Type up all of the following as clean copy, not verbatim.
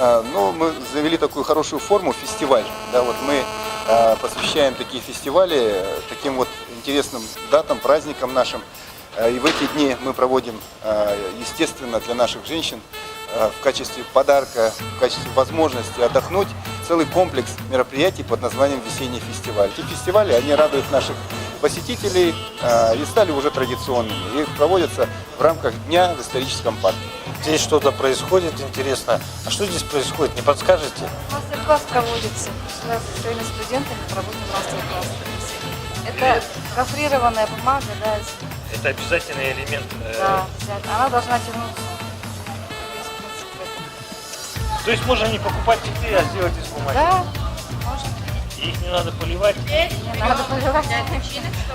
Ну, мы завели такую хорошую форму фестиваль. Да, вот мы посвящаем такие фестивали таким вот интересным датам, праздникам нашим. И в эти дни мы проводим, естественно, для наших женщин в качестве подарка, в качестве возможности отдохнуть целый комплекс мероприятий под названием «Весенний фестиваль». Эти фестивали, они радуют наших посетителей и стали уже традиционными. И проводятся в рамках дня в историческом парке. Здесь что-то происходит интересно. А что здесь происходит, не подскажете? Мастер-класс проводится. Сюда со своими студентами проводим мастер-класс. Это гофрированная бумага, да. Это обязательный элемент. Да, она должна тянуться. Весь принцип этого. То есть можно не покупать цветы, а сделать из бумаги? Да, можно. И их не надо поливать? Не надо поливать.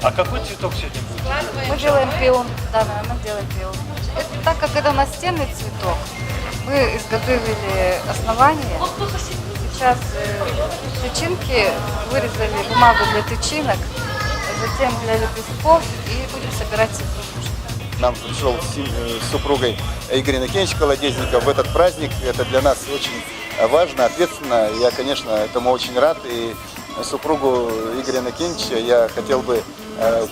А какой цветок сегодня будет? Мы делаем пион. Да, мы делаем пион. Так как это настенный цветок, мы изготовили основание. Сейчас тычинки, вырезали бумагу для тычинок, затем для лепестков и будем собирать цветочки. Нам пришел с супругой Игорь Иннокентьевич Колодезников в этот праздник. Это для нас очень важно, ответственно. Я, конечно, этому очень рад. И супругу Игоря Иннокентьевича я хотел бы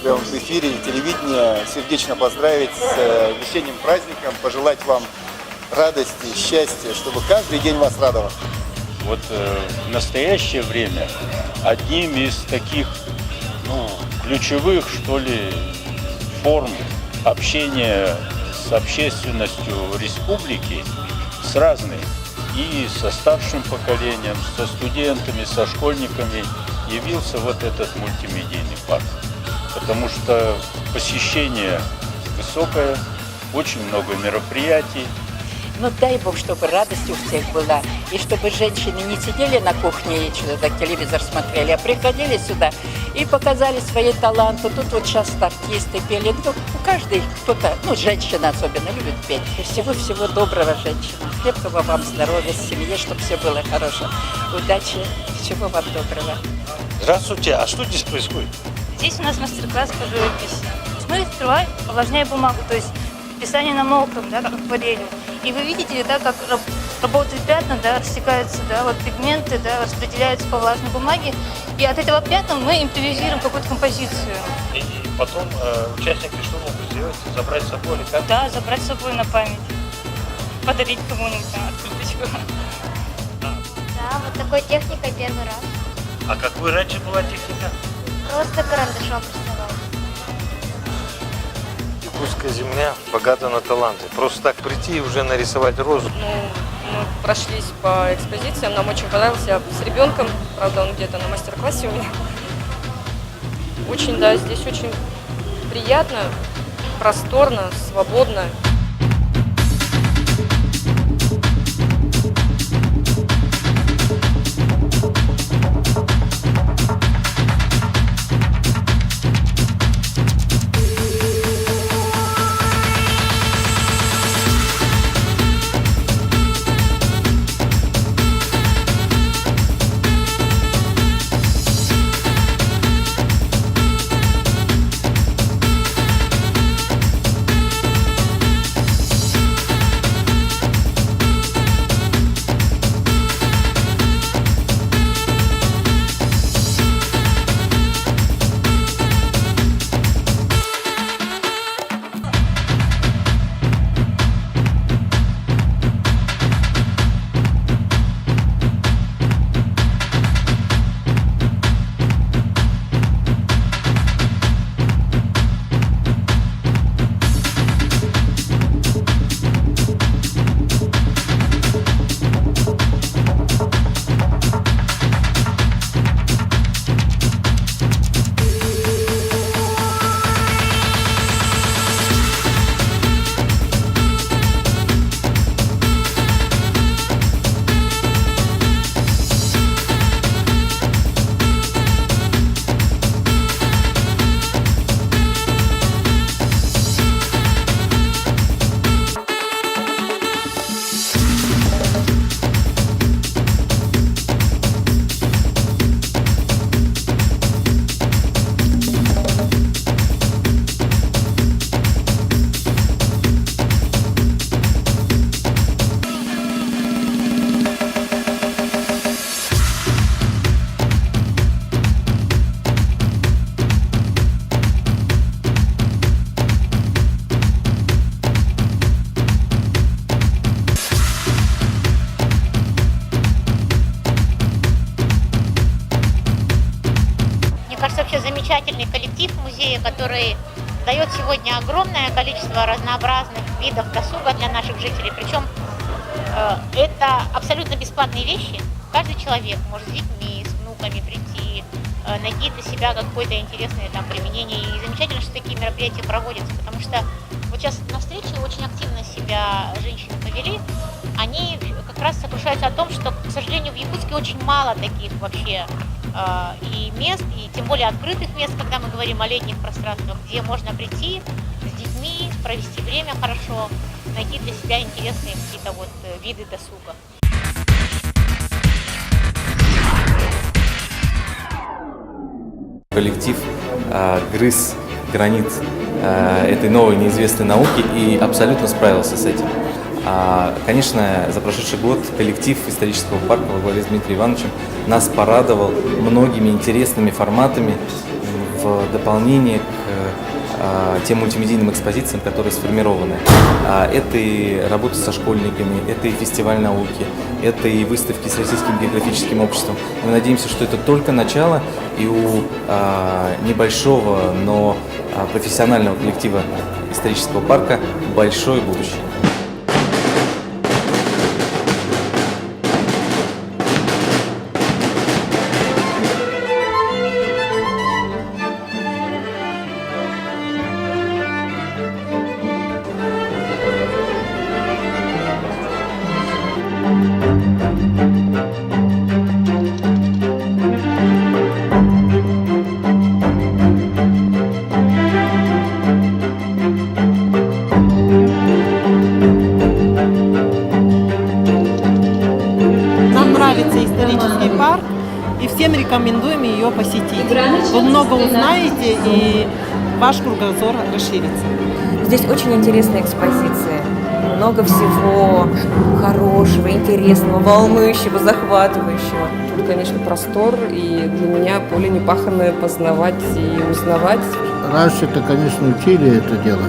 прямо в эфире телевидения сердечно поздравить с весенним праздником, пожелать вам радости, счастья, чтобы каждый день вас радовал. Вот в настоящее время одним из таких ключевых, что ли, форм общения с общественностью республики, с разной, и со старшим поколением, со студентами, со школьниками, явился вот этот мультимедийный парк. Потому что посещение высокое, очень много мероприятий. Ну, дай Бог, чтобы радость у всех была. И чтобы женщины не сидели на кухне и что-то телевизор смотрели, а приходили сюда и показали свои таланты. Тут вот сейчас артисты пели. Ну, у каждой кто-то, женщина особенно любит петь. И всего-всего доброго, женщина. Крепкого вам здоровья, семье, чтобы все было хорошо. Удачи, всего вам доброго. Здравствуйте, а что здесь происходит? Здесь у нас мастер-класс по живописи. Мы сперва увлажняем бумагу, то есть писание на мокром, да, как акварелью. И вы видите, да, как работают пятна, да, растекаются, да, вот пигменты, да, распределяются по влажной бумаге. И от этого пятна мы импровизируем какую-то композицию. И потом участники что могут сделать? Забрать с собой или как? Да, забрать с собой на память. Подарить кому-нибудь открыточку. Да, вот такой техникой первый раз. А какой раньше была техника? Просто карандашом рисовал. Якутская земля богата на таланты. Просто так прийти и уже нарисовать розу. Мы прошлись по экспозициям, нам очень понравился. Я с ребенком, правда, он где-то на мастер-классе у меня. Очень, да, здесь очень приятно, просторно, свободно. замечательный коллектив музея, который дает сегодня огромное количество разнообразных видов досуга для наших жителей. Причем это абсолютно бесплатные вещи. Каждый человек может с детьми, с внуками прийти, найти для себя какое-то интересное там применение. И замечательно, что такие мероприятия проводятся, потому что вот сейчас на встрече очень активно себя женщины повели. Они как раз сокрушаются о том, что, к сожалению, в Якутске очень мало таких вообще и мест, и тем более открытых мест, когда мы говорим о летних пространствах, где можно прийти с детьми, провести время хорошо, найти для себя интересные какие-то вот виды досуга. Коллектив грыз гранит этой новой неизвестной науки и абсолютно справился с этим. Конечно, за прошедший год коллектив исторического парка во главе с Дмитрием Ивановичем нас порадовал многими интересными форматами в дополнение к тем мультимедийным экспозициям, которые сформированы. Это и работа со школьниками, это и фестиваль науки, это и выставки с Российским географическим обществом. Мы надеемся, что это только начало, и у небольшого, но профессионального коллектива исторического парка большое будущее. Исторический парк, и всем рекомендуем ее посетить. Вы много узнаете, и ваш кругозор расширится. Здесь очень интересная экспозиция. Много всего хорошего, интересного, волнующего, захватывающего. Тут, конечно, простор, и для меня поле непаханное познавать и узнавать. Раньше-то, конечно, учили это дело.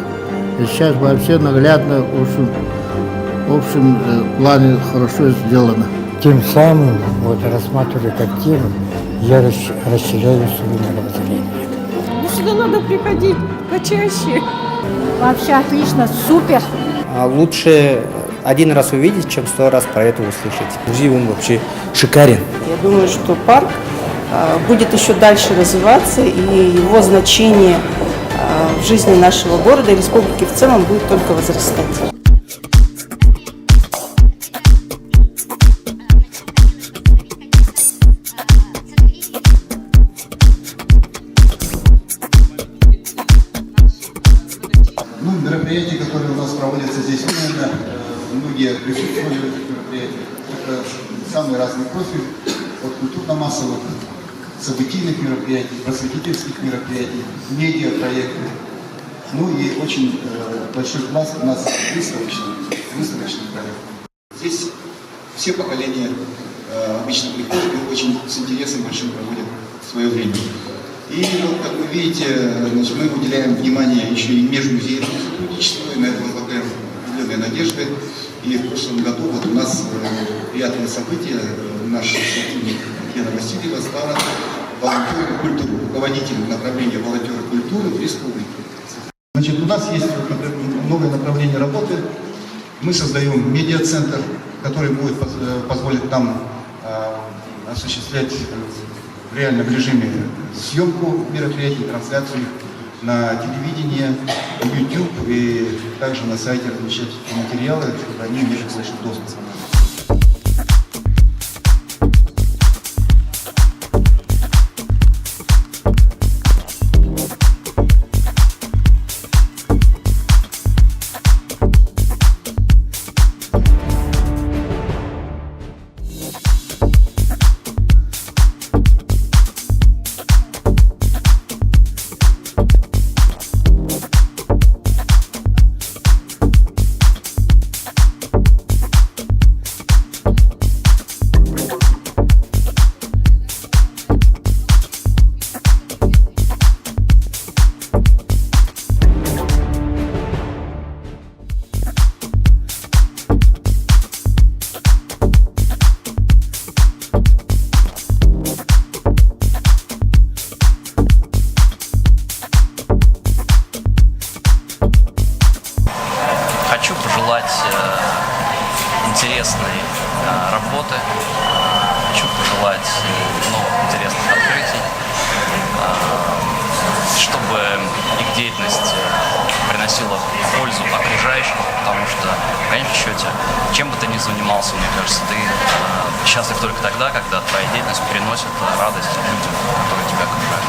И сейчас вообще наглядно, в общем плане хорошо сделано. Тем самым, вот рассматривая картину, я расширяю свое мировоззрение. Ну, сюда надо приходить почаще. Вообще отлично, супер. Лучше один раз увидеть, чем 100 раз про это услышать. Музей он вообще шикарен. Я думаю, что парк будет еще дальше развиваться, и его значение в жизни нашего города и республики в целом будет только возрастать. Мероприятия, которые у нас проводятся здесь, наверное, многие присутствовали в этих мероприятиях. Это самый разный профиль, от культурно-массовых, событийных мероприятий, просветительских мероприятий, медиапроектов. Ну и очень большой класс у нас выставочный проект. Здесь все поколения обычно приходят и очень с интересом большим проводят свое время. И вот, как вы видите, значит, мы уделяем внимание еще и межмузейному сотрудничеству, и на это возлагаем определенные надежды. И в прошлом году вот у нас приятное событие, наш сотрудник Лена Васильева стала волонтером культуры, руководителем направления волонтеры культуры в республике. Значит, у нас есть новое направление работы. Мы создаем медиацентр, который будет позволить нам осуществлять в реальном режиме съемку мероприятий, трансляцию на телевидение, YouTube и также на сайте размещать материалы, чтобы они имели достаточно доступ. Хочу пожелать интересной работы, хочу пожелать новых интересных открытий, чтобы их деятельность приносила пользу окружающим, потому что, в конечном счете, чем бы ты ни занимался, мне кажется, ты счастлив только тогда, когда твоя деятельность приносит радость людям, которые тебя окружают.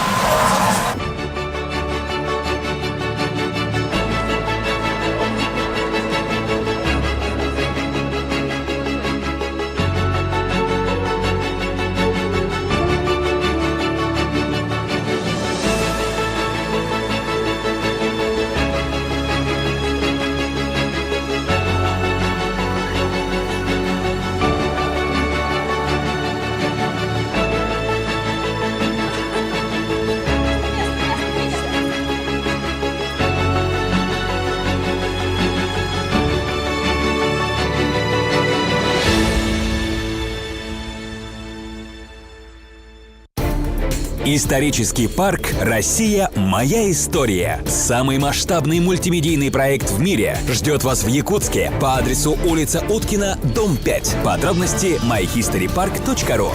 Исторический парк «Россия. Моя история». Самый масштабный мультимедийный проект в мире ждет вас в Якутске по адресу улица Уткина, дом 5. Подробности myhistorypark.ru.